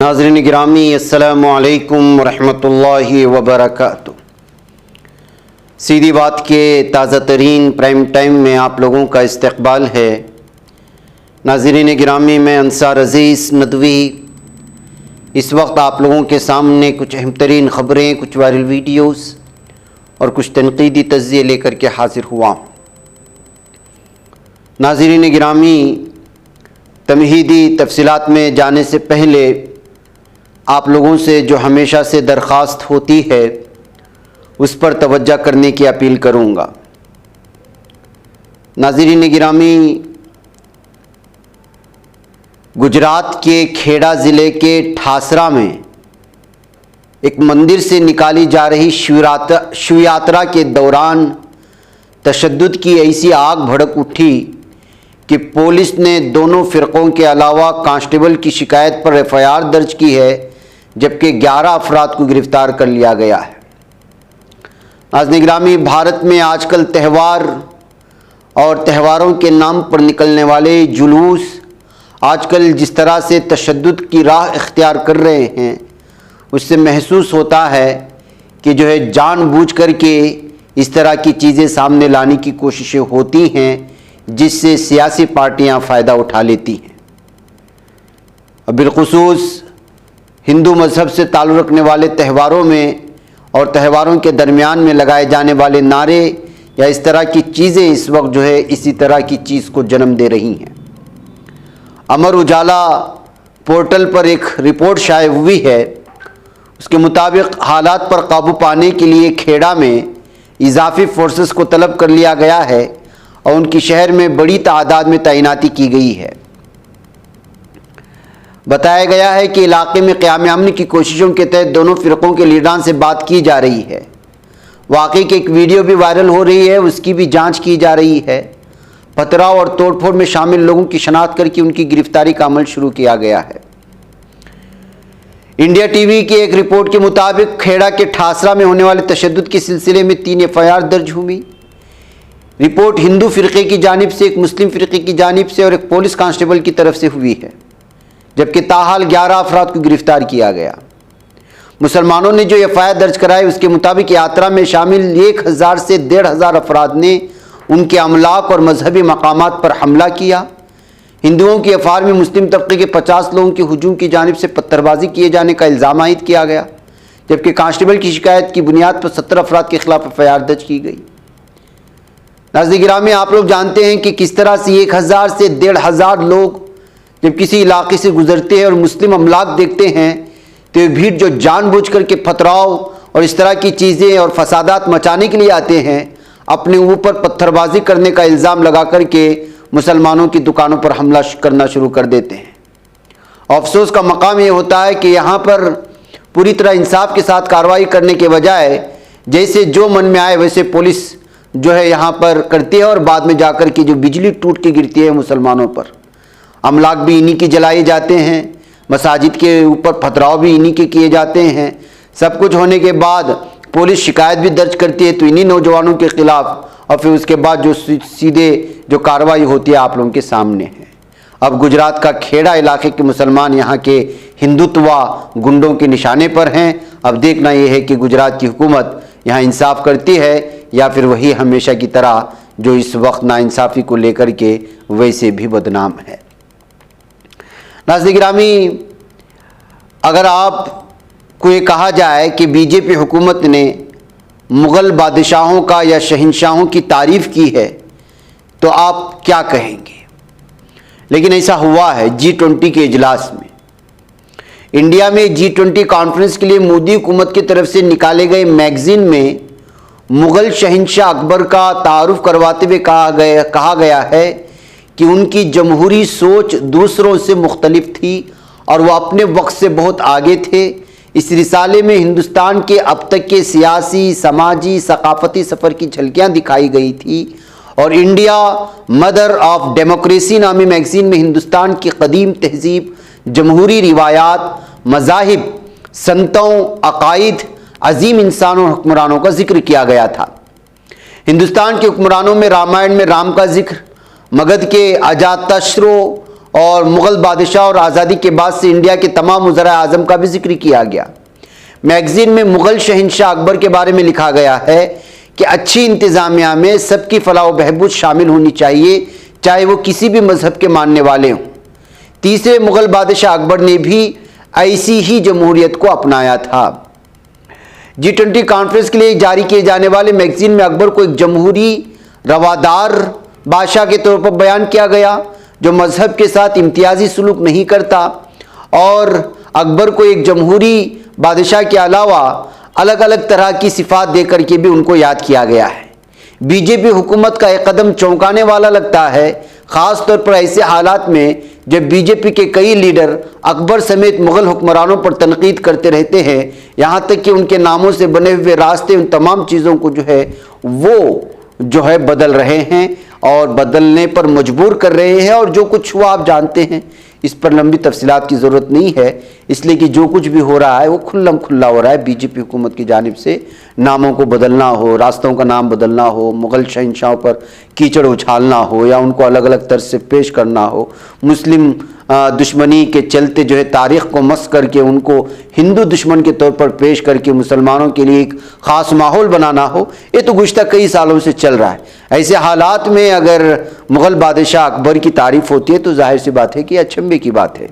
नाज़रीन गिरामी अस्सलामु अलैकुम रहमतुल्लाहि व बरकातुहू। सीधी बात के ताज़ा तरीन प्राइम टाइम में आप लोगों का इस्तकबाल है। नाज़रीन गिरामी में अंसार अज़ीज़ नदवी इस वक्त आप लोगों के सामने कुछ अहम तरीन ख़बरें, कुछ वायरल वीडियोस और कुछ तनक़ीदी तज़्ज़िये लेकर के हाज़िर हुआ। नाज़रीन गिरामी, तमहीदी तफसीलात में जाने से पहले आप लोगों से जो हमेशा से दरख्वास्त होती है उस पर तवज्जो करने की अपील करूँगा। नाज़रीन गिरामी, गुजरात के खेड़ा ज़िले के ठासरा में एक मंदिर से निकाली जा रही शिव यात्रा के दौरान तशद्दुद की ऐसी आग भड़क उठी कि पुलिस ने दोनों फ़िरक़ों के अलावा कांस्टेबल की शिकायत पर एफ़आईआर दर्ज की है, जबकि 11 अफराद को गिरफ़्तार कर लिया गया है। नाज़रीन गिरामी, भारत में आजकल त्यौहार और त्यौहारों के नाम पर निकलने वाले जुलूस आजकल जिस तरह से तशद्दुद की राह इख्तियार कर रहे हैं, उससे महसूस होता है कि जो है जानबूझ कर के इस तरह की चीज़ें सामने लाने की कोशिशें होती हैं, जिससे सियासी पार्टियां फ़ायदा उठा लेती हैं। और बिलखुसूस हिंदू मज़हब से ताल्लुक़ रखने वाले त्यौहारों में और त्यौहारों के दरमियान में लगाए जाने वाले नारे या इस तरह की चीज़ें इस वक्त जो है इसी तरह की चीज़ को जन्म दे रही हैं। अमर उजाला पोर्टल पर एक रिपोर्ट शाये हुई है। उसके मुताबिक हालात पर काबू पाने के लिए खेड़ा में इजाफी फोर्सेस को तलब कर लिया गया है और उनकी शहर में बड़ी तादाद में तैनाती की गई है। बताया गया है कि इलाके में क़याम अमन की कोशिशों के तहत दोनों फ़िरक़ों के लीडरान से बात की जा रही है। वाक़ई की एक वीडियो भी वायरल हो रही है, उसकी भी जांच की जा रही है। पथराव और तोड़फोड़ में शामिल लोगों की शनाख्त करके उनकी गिरफ्तारी का अमल शुरू किया गया है। इंडिया टीवी की एक रिपोर्ट के मुताबिक खेड़ा के ठासरा में होने वाले तशद्दुद के सिलसिले में 3 एफ़आईआर दर्ज हुई। रिपोर्ट हिंदू फ़िरक़े की जानिब से, एक मुस्लिम फ़िरक़े की जानिब से और एक पुलिस कांस्टेबल की तरफ से हुई है, जबकि ताहाल 11 अफराद को गिरफ्तार किया गया। मुसलमानों ने जो एफ़आईआर दर्ज कराई उसके मुताबिक यात्रा में शामिल 1000 से 1500 अफराद ने उनके अमलाक और मजहबी मकामात पर हमला किया। हिंदुओं की एफ़आईआर में मुस्लिम तबके के 50 लोगों की हुजूम की जानिब से पत्थरबाजी किए जाने का इल्ज़ाम आयद किया गया, जबकि कांस्टेबल की शिकायत की बुनियाद पर 17 अफराद के खिलाफ एफ़आईआर दर्ज की गई। नाज़रीन गिरामी, आप लोग जानते हैं कि किस तरह से 1000 से 1500 लोग जब किसी इलाके से गुजरते हैं और मुस्लिम अमलाक देखते हैं तो ये भीड़ जो जानबूझ करके पथराव और इस तरह की चीज़ें और फसादात मचाने के लिए आते हैं, अपने ऊपर पत्थरबाजी करने का इल्ज़ाम लगा करके मुसलमानों की दुकानों पर हमला करना शुरू कर देते हैं। अफसोस का मकाम ये होता है कि यहाँ पर पूरी तरह इंसाफ के साथ कार्रवाई करने के बजाय जैसे जो मन में आए वैसे पुलिस जो है यहाँ पर करती है और बाद में जाकर के जो बिजली टूट के गिरती है मुसलमानों पर, अमलाक भी इन्हीं के जलाए जाते हैं, मसाजिद के ऊपर पथराव भी इन्हीं के किए जाते हैं। सब कुछ होने के बाद पुलिस शिकायत भी दर्ज करती है तो इन्हीं नौजवानों के ख़िलाफ़, और फिर उसके बाद जो सीधे जो कार्रवाई होती है आप लोगों के सामने है। अब गुजरात का खेड़ा इलाके के मुसलमान यहाँ के हिंदुत्वा गुंडों के निशाने पर हैं। अब देखना यह है कि गुजरात की हुकूमत यहाँ इंसाफ करती है या फिर वही हमेशा की तरह जो इस वक्त नाइंसाफ़ी को लेकर के वैसे भी बदनाम है। नाज़रीन गिरामी, अगर आपको ये कहा जाए कि बीजेपी हुकूमत ने मुग़ल बादशाहों का या शहंशाहों की तारीफ़ की है तो आप क्या कहेंगे? लेकिन ऐसा हुआ है G20 के इजलास में। इंडिया में G20 कॉन्फ्रेंस के लिए मोदी हुकूमत की तरफ से निकाले गए मैगज़ीन में मुग़ल शहंशाह अकबर का तारुफ करवाते हुए कहा गया है कि उनकी जमहूरी सोच दूसरों से मुख्तलिफ थी और वह अपने वक्त से बहुत आगे थे। इस रिसाले में हिंदुस्तान के अब तक के सियासी, समाजी, सकाफ़ती सफ़र की झलकियाँ दिखाई गई थी और इंडिया मदर ऑफ डेमोक्रेसी नामी मैगज़ीन में हिंदुस्तान की कदीम तहजीब, जमहूरी रिवायात, मज़ाहिब, संतों, अकायद, अजीम इंसानों और हुक्मरानों का जिक्र किया गया था। हिंदुस्तान के हुक्मरानों में रामायण में राम का जिक्र, मगध के अजातशत्रु और मुग़ल बादशाह और आज़ादी के बाद से इंडिया के तमाम वज़राए आज़म का भी जिक्र किया गया। मैगज़ीन में मुग़ल शहंशाह अकबर के बारे में लिखा गया है कि अच्छी इंतज़ामिया में सबकी फलाह व बहबूद शामिल होनी चाहिए, चाहे वो किसी भी मज़हब के मानने वाले हों। तीसरे मुग़ल बादशाह अकबर ने भी ऐसी ही जमहूरियत को अपनाया था। G20 कॉन्फ्रेंस के लिए जारी किए जाने वाले मैगज़ीन में अकबर को एक जमहूरी रवादार बादशाह के तौर पर बयान किया गया जो मज़हब के साथ इम्तियाजी सलूक नहीं करता, और अकबर को एक जमहूरी बादशाह के अलावा अलग अलग तरह की सिफ़ात दे करके भी उनको याद किया गया है। बीजेपी हुकूमत का एक कदम चौंकाने वाला लगता है, ख़ास तौर पर ऐसे हालात में जब बीजेपी के कई लीडर अकबर समेत मुग़ल हुक्मरानों पर तनकीद करते रहते हैं, यहाँ तक कि उनके नामों से बने हुए रास्ते उन तमाम चीज़ों को जो है बदल रहे हैं और बदलने पर मजबूर कर रहे हैं। और जो कुछ हुआ आप जानते हैं, इस पर लंबी तफसीलात की ज़रूरत नहीं है, इसलिए कि जो कुछ भी हो रहा है वो खुल्लम खुल्ला हो रहा है। बीजेपी हुकूमत की जानिब से नामों को बदलना हो, रास्तों का नाम बदलना हो, मुग़ल शहंशाहों पर कीचड़ उछालना हो या उनको अलग अलग तर्ज से पेश करना हो, मुस्लिम दुश्मनी के चलते जो है तारीख़ को मस करके उनको हिंदू दुश्मन के तौर पर पेश करके मुसलमानों के लिए एक ख़ास माहौल बनाना हो, ये तो गुज़श्ता कई सालों से चल रहा है। ऐसे हालात में अगर मुग़ल बादशाह अकबर की तारीफ़ होती है तो जाहिर सी बात है कि अचंभे की बात है।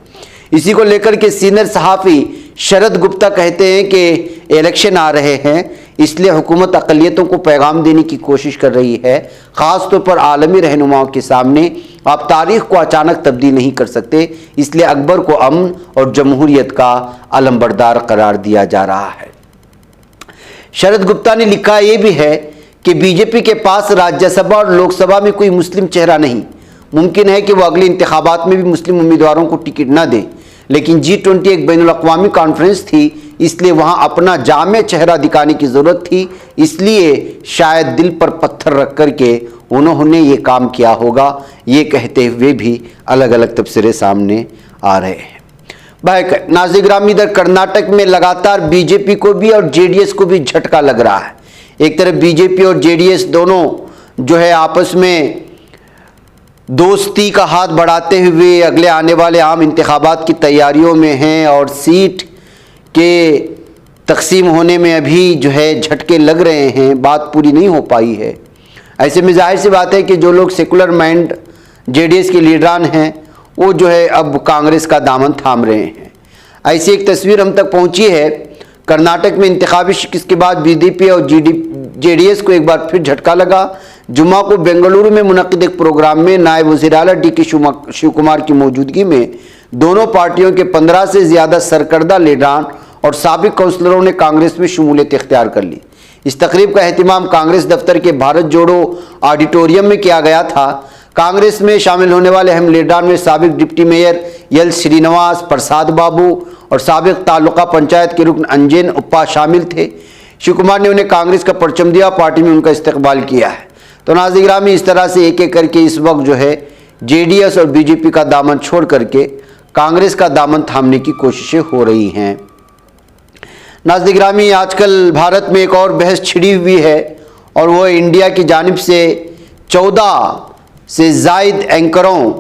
इसी को लेकर के सीनियर सहाफ़ी शरद गुप्ता कहते हैं कि इलेक्शन आ रहे हैं, इसलिए हुकूमत अक़लियतों को पैगाम देने की कोशिश कर रही है। ख़ास तौर पर आलमी रहनुमाओं के सामने आप तारीख़ को अचानक तब्दील नहीं कर सकते, इसलिए अकबर को अमन और जमहूरियत का अलमबरदार करार दिया जा रहा है। शरद गुप्ता ने लिखा ये भी है कि बीजेपी के पास राज्यसभा और लोकसभा में कोई मुस्लिम चेहरा नहीं। मुमकिन है कि वह अगले इंतखाबात में भी मुस्लिम उम्मीदवारों को टिकट न दें, लेकिन G20 एक बैनुल-अक़वामी कॉन्फ्रेंस थी, इसलिए वहाँ अपना जामे चेहरा दिखाने की ज़रूरत थी, इसलिए शायद दिल पर पत्थर रख करके उन्होंने ये काम किया होगा। ये कहते हुए भी अलग अलग तबसरे सामने आ रहे हैं। भाई नाज़रीन गिरामी, इधर कर्नाटक में लगातार बीजेपी को भी और JDS को भी झटका लग रहा है। एक तरफ बीजेपी और JDS दोनों जो है आपस में दोस्ती का हाथ बढ़ाते हुए अगले आने वाले आम इंतखाबात की तैयारियों में हैं और सीट के तकसीम होने में अभी जो है झटके लग रहे हैं, बात पूरी नहीं हो पाई है। ऐसे में जाहिर सी बात है कि जो लोग सेकुलर माइंड JDS के लीडरान हैं वो जो है अब कांग्रेस का दामन थाम रहे हैं। ऐसी एक तस्वीर हम तक पहुंची है। कर्नाटक में इंतखाबी शिकस्त के बाद बीजेपी और JDS को एक बार फिर झटका लगा। जुम्मा को बेंगलुरु में मुनक़िद एक प्रोग्राम में नायब वज़ीर-ए-आला DK शिव कुमार की मौजूदगी में दोनों पार्टियों के 15 से ज़्यादा सरकर्दा लीडरान और साबिक़ काउंसलरों ने कांग्रेस में शमूलियत इख्तियार कर ली। इस तकरीब का एहतिमाम कांग्रेस दफ्तर के भारत जोड़ो ऑडिटोरियम में किया गया था। कांग्रेस में शामिल होने वाले अहम लीडरान में साबिक़ डिप्टी मेयर एल श्रीनिवास प्रसाद बाबू और साबिक़ तालुका पंचायत के रुकन अंजन उप्पा शामिल थे। शिव कुमार ने उन्हें कांग्रेस का परचम दिया, पार्टी में उनका इस्तकबाल किया है। तो नाज़रीन गिरामी, इस तरह से एक एक करके इस वक्त जो है JDS और बीजेपी का दामन छोड़ करके कांग्रेस का दामन थामने की कोशिशें हो रही हैं। नाज़रीन गिरामी, आजकल भारत में एक और बहस छिड़ी हुई है और वो इंडिया की जानिब से 14 से ज़ायद एंकरों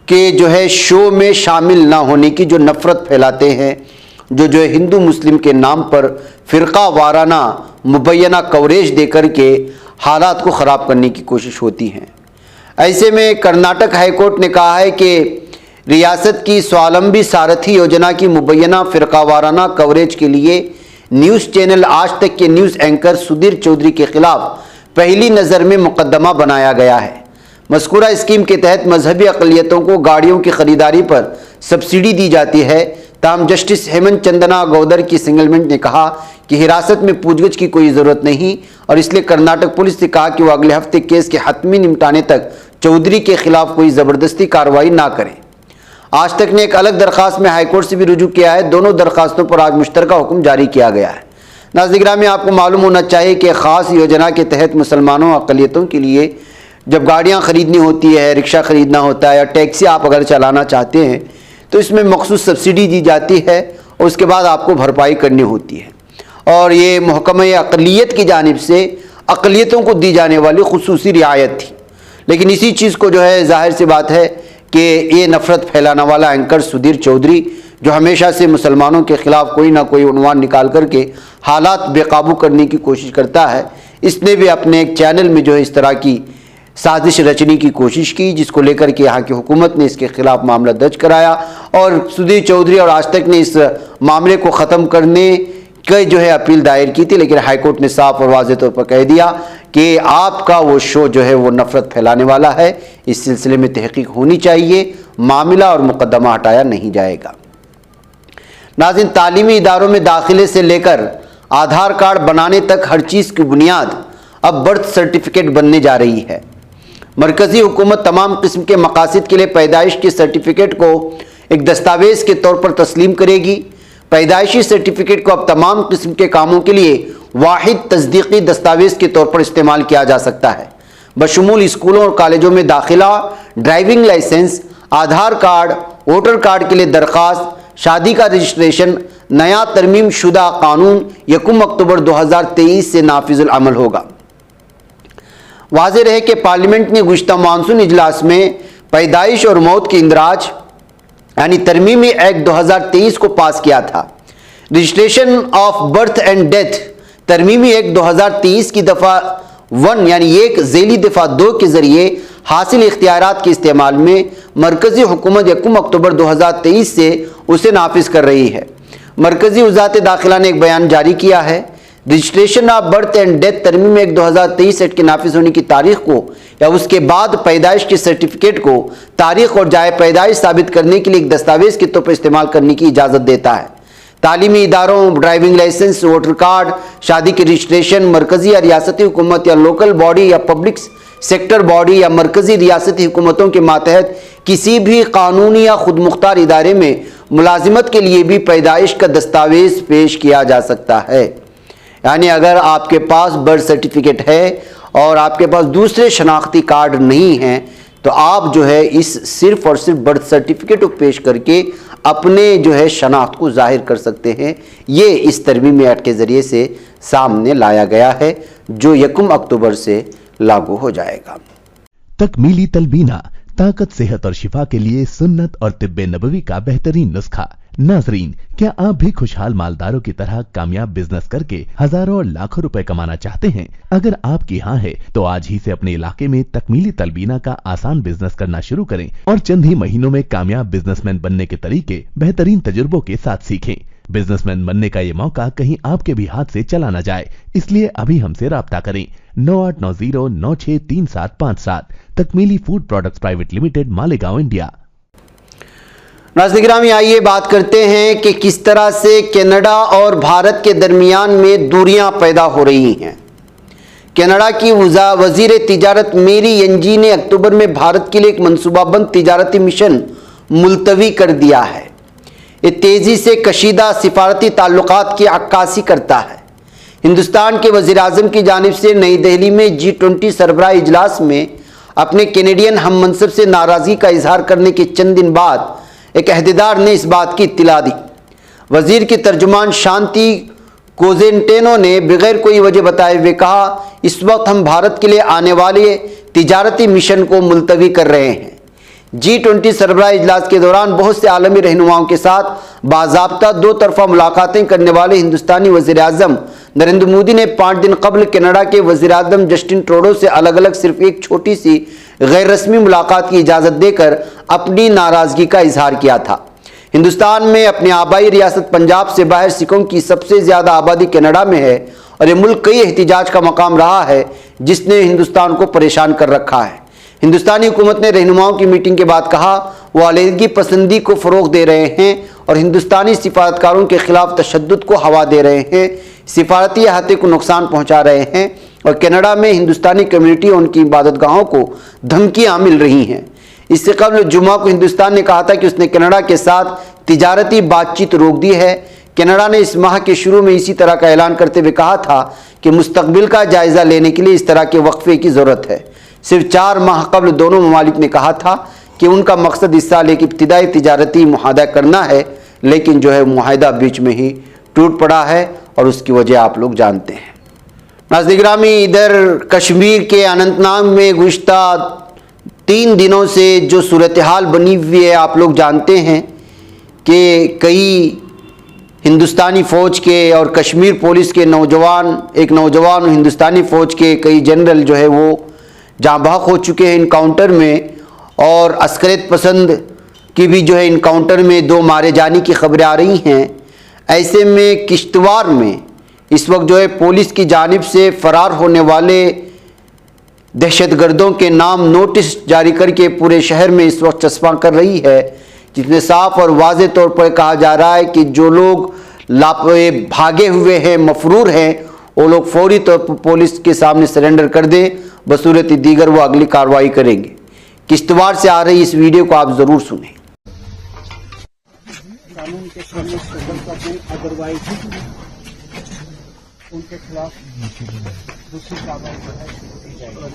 के जो है शो में शामिल ना होने की, जो नफ़रत फैलाते हैं, जो है हिंदू मुस्लिम के नाम पर फ़िरका वाराना मुबैना कवरेज देकर के हालात को ख़राब करने की कोशिश होती है। ऐसे में कर्नाटक हाई कोर्ट ने कहा है कि रियासत की स्वावलंबी सारथी योजना की मुबैना फ़िरका वाराना कवरेज के लिए न्यूज़ चैनल आज तक के न्यूज़ एंकर सुधीर चौधरी के ख़िलाफ़ पहली नज़र में मुकदमा बनाया गया है। मज़कूरा स्कीम के तहत मजहबी अक़लियतों को गाड़ियों की ख़रीदारी पर सब्सिडी दी जाती है। ताहम जस्टिस हेमंत चंदना गौदर की सिंगल बेंच ने कहा कि हिरासत में पूछगछ की कोई ज़रूरत नहीं और इसलिए कर्नाटक पुलिस ने कहा कि वह अगले हफ्ते केस के हतमी निपटाने तक चौधरी के खिलाफ कोई ज़बरदस्ती कार्रवाई ना करें। आज तक ने एक अलग दरख्वास्त में हाईकोर्ट से भी रुजू किया है। दोनों दरख्वास्तों पर आज मुश्तरका हुक्म जारी किया गया है। नाज़रीन गिरामी, आपको मालूम होना चाहिए कि ख़ास योजना के तहत मुसलमानों अक़लियतों के लिए जब गाड़ियाँ ख़रीदनी होती है, रिक्शा ख़रीदना होता है या टैक्सी आप अगर चलाना चाहते हैं तो इसमें मखसूस सब्सिडी दी जाती है और उसके बाद आपको भरपाई करनी होती है। और ये महकमा अक़लियत की जानिब से अक़लियतों को दी जाने वाली खुसूसी रियायत थी। लेकिन इसी चीज़ को जो है ज़ाहिर सी बात है कि ये नफ़रत फैलाने वाला एंकर सुधीर चौधरी, जो हमेशा से मुसलमानों के ख़िलाफ़ कोई ना कोई उन्वान निकाल करके हालात बेकाबू करने की कोशिश करता है, इसने भी अपने एक चैनल में जो है इस तरह की साजिश रचने की कोशिश की, जिसको लेकर के यहाँ की हुकूमत ने इसके खिलाफ मामला दर्ज कराया और सुधीर चौधरी और आज तक ने इस मामले को ख़त्म करने की जो है अपील दायर की थी। लेकिन हाईकोर्ट ने साफ और वाज़ेह तौर पर कह दिया कि आपका वो शो जो है वो नफ़रत फैलाने वाला है, इस सिलसिले में तहकीक होनी चाहिए, मामला और मुकदमा हटाया नहीं जाएगा। नाज़रीन, तालीमी इदारों में दाखिले से लेकर आधार कार्ड बनाने तक हर चीज़ की बुनियाद अब बर्थ सर्टिफिकेट बनने जा रही है। मरकज़ी हुकूमत तमाम किस्म के मकासद के लिए पैदाइश के सर्टिफिकेट को एक दस्तावेज़ के तौर पर तस्लीम करेगी। पैदाइशी सर्टिफिकेट को अब तमाम किस्म के कामों के लिए वाहिद तस्दीकी दस्तावेज़ के तौर पर इस्तेमाल किया जा सकता है, बशमूल स्कूलों और कॉलेजों में दाखिला, ड्राइविंग लाइसेंस, आधार कार्ड, वोटर कार्ड के लिए दरख्वास्त, शादी का रजिस्ट्रेशन। नया तरमीम शुदा कानून 1 अक्टूबर 2023 से नाफिजुल अमल होगा। वाज़ेह रहे कि पार्लियामेंट ने गुज़िश्ता मानसून इजलास में पैदाइश और मौत की इंदराज यानी तरमीमी एक्ट 2023 को पास किया था। Registration of birth and death तरमीमी एक्ट 2023 की दफ़ा 1 यानी 1 ज़ेली दफ़ा 2 के ज़रिए हासिल इख्तियारात के इस्तेमाल में मरकज़ी हुकूमत 1 अक्टूबर 2023 से उसे नाफिज कर रही है। मरकज़ी वज़ारत दाखिला ने एक बयान जारी किया है। Registration of birth and death तरमीम एक्ट 2023 एक्ट के नाफिज होने की तारीख को या उसके बाद पैदाइश के सर्टिफिकेट को तारीख और जाए पैदाइश साबित करने के लिए एक दस्तावेज़ के तौर पर इस्तेमाल करने की इजाज़त देता है। तालीमी इदारों, ड्राइविंग लाइसेंस, वोटर कार्ड, शादी के रजिस्ट्रेशन, मरकज़ी या रियासती हुकूमत या लोकल बॉडी या पब्लिक सेक्टर बॉडी या मरकज़ी रियासती हुकूमतों के मातहत किसी भी कानूनी या खुद मुख्तार इदारे में मुलाजिमत के लिए भी पैदाइश का दस्तावेज़ पेश किया जा सकता है। यानी अगर आपके पास बर्थ सर्टिफिकेट है और आपके पास दूसरे शनाख्ती कार्ड नहीं हैं तो आप जो है इस सिर्फ और सिर्फ बर्थ सर्टिफिकेट को पेश करके अपने जो है शनाख्त को जाहिर कर सकते हैं। ये इस तरमीमी एक्ट के ज़रिए से सामने लाया गया है जो 1 अक्टूबर से लागू हो जाएगा। तकमीली तलबीना, ताकत, सेहत और शिफा के लिए सुन्नत और तिब्बे नबवी का बेहतरीन नुस्खा। नाजरीन, क्या आप भी खुशहाल मालदारों की तरह कामयाब बिजनेस करके हजारों और लाखों रुपए कमाना चाहते हैं? अगर आपकी हाँ है तो आज ही से अपने इलाके में तकमीली तलबीना का आसान बिजनेस करना शुरू करें और चंद ही महीनों में कामयाब बिजनेसमैन बनने के तरीके बेहतरीन तजुर्बों के साथ सीखें। बिजनेसमैन बनने का ये मौका कहीं आपके भी हाथ से चला न जाए, इसलिए अभी हमसे राब्ता करें 9890963757। Takmeeli food products private limited, Malegaon, India. नाज़रीन गिरामी, आइए बात करते हैं कि किस तरह से कनाडा और भारत के दरमियान में दूरियां पैदा हो रही हैं। कनाडा की वज़ीर तिजारत मेरी यंजी ने अक्टूबर में भारत के लिए एक मनसूबाबंद तिजारती मिशन मुलतवी कर दिया है। ये तेज़ी से कशीदा सिफारती ताल्लुकात की अक्कासी करता है। हिंदुस्तान के वज़ीर आज़म की जानिब से नई दिल्ली में G20 सरबराह इजलास में अपने कैनेडियन हम मनसब से नाराज़गी का इजहार करने के चंद दिन बाद एक अहदेदार ने इस बात की इत्तला दी। वज़ीर की तर्जुमान शांति कोजेंटेनो ने बगैर कोई वजह बताए हुए कहा, इस वक्त हम भारत के लिए आने वाले तिजारती मिशन को मुलतवी कर रहे हैं। G20 सरबराह इजलास के दौरान बहुत से आलमी रहनुमाओं के साथ बाज़ाब्ता 2 तरफ़ा मुलाकातें करने वाले हिंदुस्तानी वज़ीर आज़म नरेंद्र मोदी ने 5 दिन कबल कनाडा के वज़ीर आज़म जस्टिन ट्रूडो से अलग अलग सिर्फ एक छोटी सी गैर रस्मी मुलाकात की इजाज़त देकर अपनी नाराज़गी का इजहार किया था। हिंदुस्तान में अपनी आबाई रियासत पंजाब से बाहर सिखों की सबसे ज़्यादा आबादी कनाडा में है और ये मुल्क कई एहतिजाज का मकाम रहा है जिसने हिंदुस्तान को परेशान कर रखा है। हिंदुस्तानी हुकूमत ने रहनुमाओं की मीटिंग के बाद कहा वो अलहदगी पसंदी को फ़रोग़ दे रहे हैं और हिंदुस्तानी सिफारतकारों के खिलाफ तशद्दुद को हवा दे रहे हैं, सिफारती अहाते को नुकसान पहुँचा रहे हैं और कनाडा में हिंदुस्तानी कम्युनिटी और उनकी इबादतगाहों को धमकियाँ मिल रही हैं। इससे कबल जुम्मा को हिंदुस्तान ने कहा था कि उसने कनाडा के साथ तिजारती बातचीत रोक दी है। कनाडा ने इस माह के शुरू में इसी तरह का ऐलान करते हुए कहा था कि मुस्तकबिल का जायज़ा लेने के लिए इस तरह के वक्फे की ज़रूरत है। सिर्फ 4 माह कबल दोनों ममालिक ने कहा था कि उनका मकसद इस साल एक इब्तिदाई तिजारती मुआहदा करना है, लेकिन जो है मुआहदा बीच में ही टूट पड़ा है और उसकी वजह आप लोग जानते हैं। नाज़रीन गिरामी, इधर कश्मीर के अनंतनाग में गुज़िश्ता 3 दिनों से जो सूरत हाल बनी हुई है, आप लोग जानते हैं कि कई हिंदुस्तानी फ़ौज के और कश्मीर पुलिस के एक नौजवान हिंदुस्तानी फ़ौज के कई जनरल जो है वो जाँ बहक हो चुके हैं इनकाउंटर में, और अस्करियत पसंद की भी जो है इनकाउंटर में 2 मारे जाने की खबरें आ रही हैं। ऐसे में किश्तवाड़ में इस वक्त जो है पुलिस की जानिब से फ़रार होने वाले दहशतगर्दों के नाम नोटिस जारी करके पूरे शहर में इस वक्त चस्पा कर रही है, जिसमें साफ और वाज़े तौर पर कहा जा रहा है कि जो लोग भागे हुए हैं, मफरूर हैं, वो लोग फौरी तौर पर पुलिस के सामने सरेंडर कर दें, बसूरत दीगर वो अगली कार्रवाई करेंगे। किश्तवाड़ से आ रही इस वीडियो को आप ज़रूर सुनें। कानून के सामने स्ट्रगल करते हैं, अदरवाइज उनके खिलाफ दूसरी कार्रवाई जो है की जाएगी।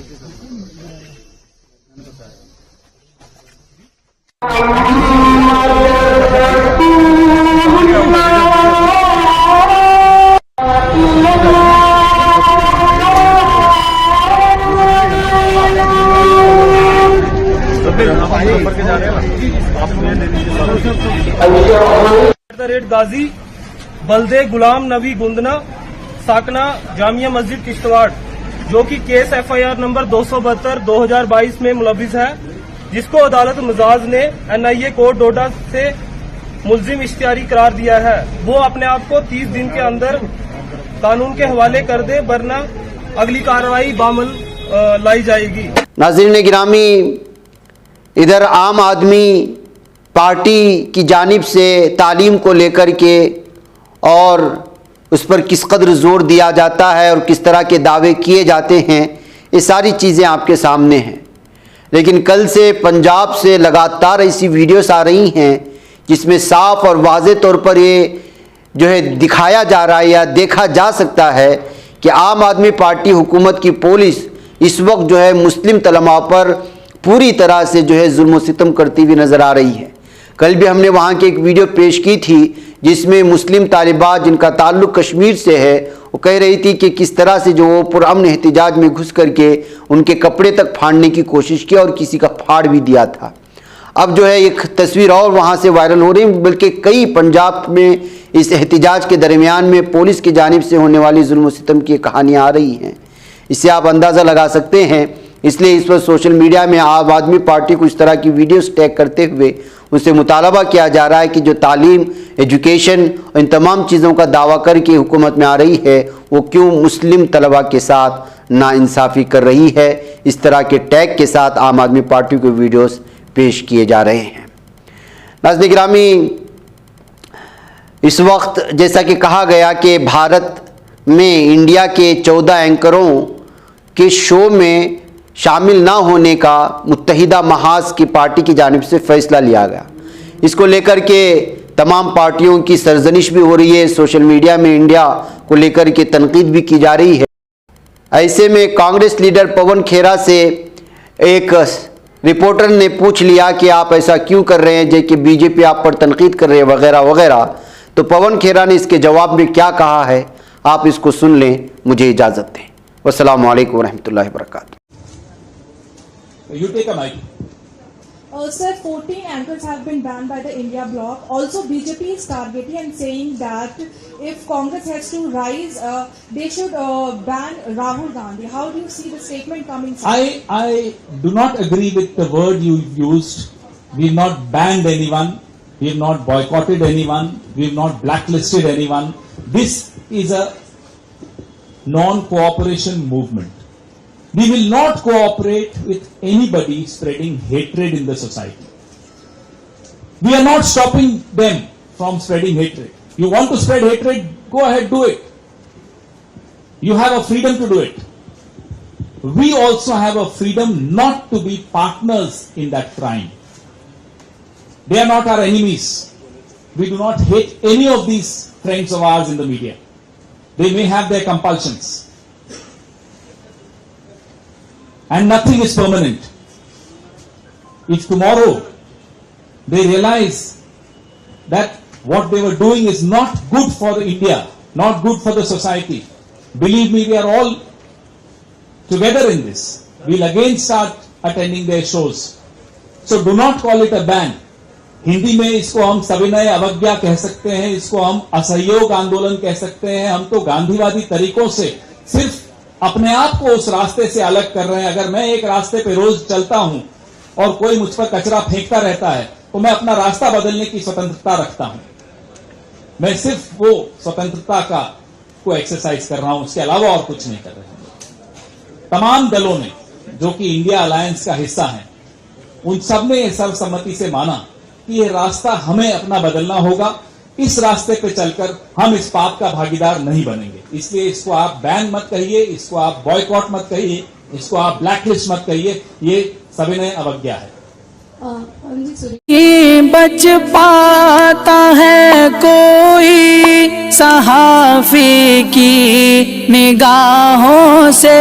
गाजी बल्दे गुलाम नबी गुंदना साकना जामिया मस्जिद किश्तवाड़, जो कि केस FIR नंबर 272/2022 में मुलविस है, जिसको अदालत मजाज ने NIA कोर्ट डोडा से मुल्जिम इश्तियारी करार दिया है। वो अपने आप को 30 दिन के अंदर कानून के हवाले कर दे, वरना अगली कार्रवाई बामल लाई जाएगी। नाज़रीन गिरामी, इधर आम आदमी पार्टी की जानिब से तालीम को लेकर के और उस पर किस कदर ज़ोर दिया जाता है और किस तरह के दावे किए जाते हैं, ये सारी चीज़ें आपके सामने हैं। लेकिन कल से पंजाब से लगातार ऐसी वीडियोस आ रही हैं जिसमें साफ और वाज़े तौर पर ये जो है दिखाया जा रहा है या देखा जा सकता है कि आम आदमी पार्टी हुकूमत की पुलिस इस वक्त जो है मुस्लिम तलमा पर पूरी तरह से जो है जुल्म सितम करती हुई नज़र आ रही है। कल भी हमने वहाँ की एक वीडियो पेश की थी जिसमें मुस्लिम तालिबात जिनका ताल्लुक़ कश्मीर से है, वो कह रही थी कि किस तरह से जो वो पुरअमन एहतिजाज में घुस करके उनके कपड़े तक फाड़ने की कोशिश की और किसी का फाड़ भी दिया था। अब जो है एक तस्वीर और वहाँ से वायरल हो रही, बल्कि कई पंजाब में इस एहतिजाज के दरमियान में पुलिस की जानिब से होने वाली जुल्म सितम की कहानियाँ आ रही हैं। इससे आप अंदाज़ा लगा सकते हैं। इसलिए इस वक्त सोशल मीडिया में आम आदमी पार्टी को इस तरह की वीडियोस टैग करते हुए उनसे मुतालबा किया जा रहा है कि जो तालीम, एजुकेशन, इन तमाम चीज़ों का दावा करके हुकूमत में आ रही है, वो क्यों मुस्लिम तलबा के साथ नाइंसाफ़ी कर रही है। इस तरह के टैग के साथ आम आदमी पार्टी के वीडियोस पेश किए जा रहे हैं। नाज़रीन गिरामी, इस वक्त जैसा कि कहा गया कि भारत में इंडिया के 14 एंकरों के शो में शामिल ना होने का मुत्तहिदा महाज की पार्टी की जानिब से फैसला लिया गया। इसको लेकर के तमाम पार्टियों की सरजनिश भी हो रही है, सोशल मीडिया में इंडिया को लेकर के तनकीद भी की जा रही है। ऐसे में कांग्रेस लीडर पवन खेरा से एक रिपोर्टर ने पूछ लिया कि आप ऐसा क्यों कर रहे हैं, जो कि बीजेपी आप पर तनकीद कर रही है वगैरह वगैरह। तो पवन खेरा ने इसके जवाब में क्या कहा है, आप इसको सुन लें। मुझे इजाज़त दें। वस्सलामु अलैकुम रहमतुल्लाहि व बरकातुहू। You take a mic. Sir, 14 anchors have been banned by the India bloc. Also, BJP is targeting and saying that if Congress has to rise, they should ban Rahul Gandhi. How do you see the statement coming? I do not agree with the word you used. We have not banned anyone. We have not boycotted anyone. We have not blacklisted anyone. This is a non-cooperation movement. We will not cooperate with anybody spreading hatred in the society. We are not stopping them from spreading hatred. You want to spread hatred, go ahead, do it. You have a freedom to do it. We also have a freedom not to be partners in that crime. They are not our enemies. We do not hate any of these friends of ours in the media. They may have their compulsions. And nothing is permanent. If tomorrow they realize that what they were doing is not good for India, not good for the society, believe me, we are all together in this. We'll again start attending their shows. So do not call it a ban. Hindi में इसको हम सविनय अवज्ञा कह सकते हैं, इसको हम असहयोग आंदोलन कह सकते हैं। हम तो गांधीवादी तरीकों से सिर्फ अपने आप को उस रास्ते से अलग कर रहे हैं। अगर मैं एक रास्ते पे रोज चलता हूं और कोई मुझ पर कचरा फेंकता रहता है तो मैं अपना रास्ता बदलने की स्वतंत्रता रखता हूं। मैं सिर्फ वो स्वतंत्रता को एक्सरसाइज कर रहा हूं, उसके अलावा और कुछ नहीं कर रहे हैं। तमाम दलों ने जो कि इंडिया अलायंस का हिस्सा हैं, उन सब ने सर्वसम्मति से माना कि ये रास्ता हमें अपना बदलना होगा। इस रास्ते पे चलकर हम इस पाप का भागीदार नहीं बनेंगे। इसलिए इसको आप बैन मत कहिए, इसको आप बॉयकॉट मत कहिए, इसको आप ब्लैकलिस्ट मत कहिए, ये सविनय अवज्ञा है। बच पाता है कोई सहाफी की निगाहों से,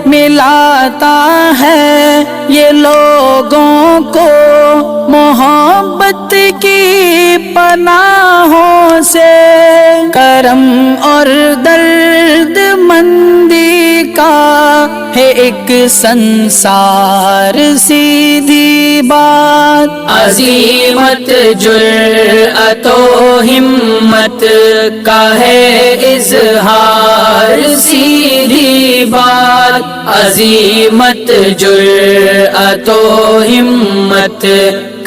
मिलाता है ये लोगों को मोहब्बत की पनाहों से। करम और दर्द मंदी का है एक संसार, सीधी बात अजीमत जुर्अतो हिम्मत का है इजहार, सीधी बात अजीमत जुर्अतो हिम्मत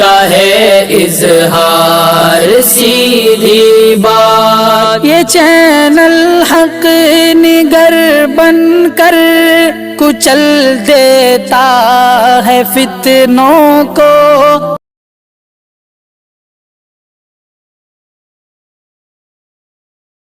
का है इजहार, सीधी बात। ये चैनल हक निगर बनकर कुचल देता है फितनों को,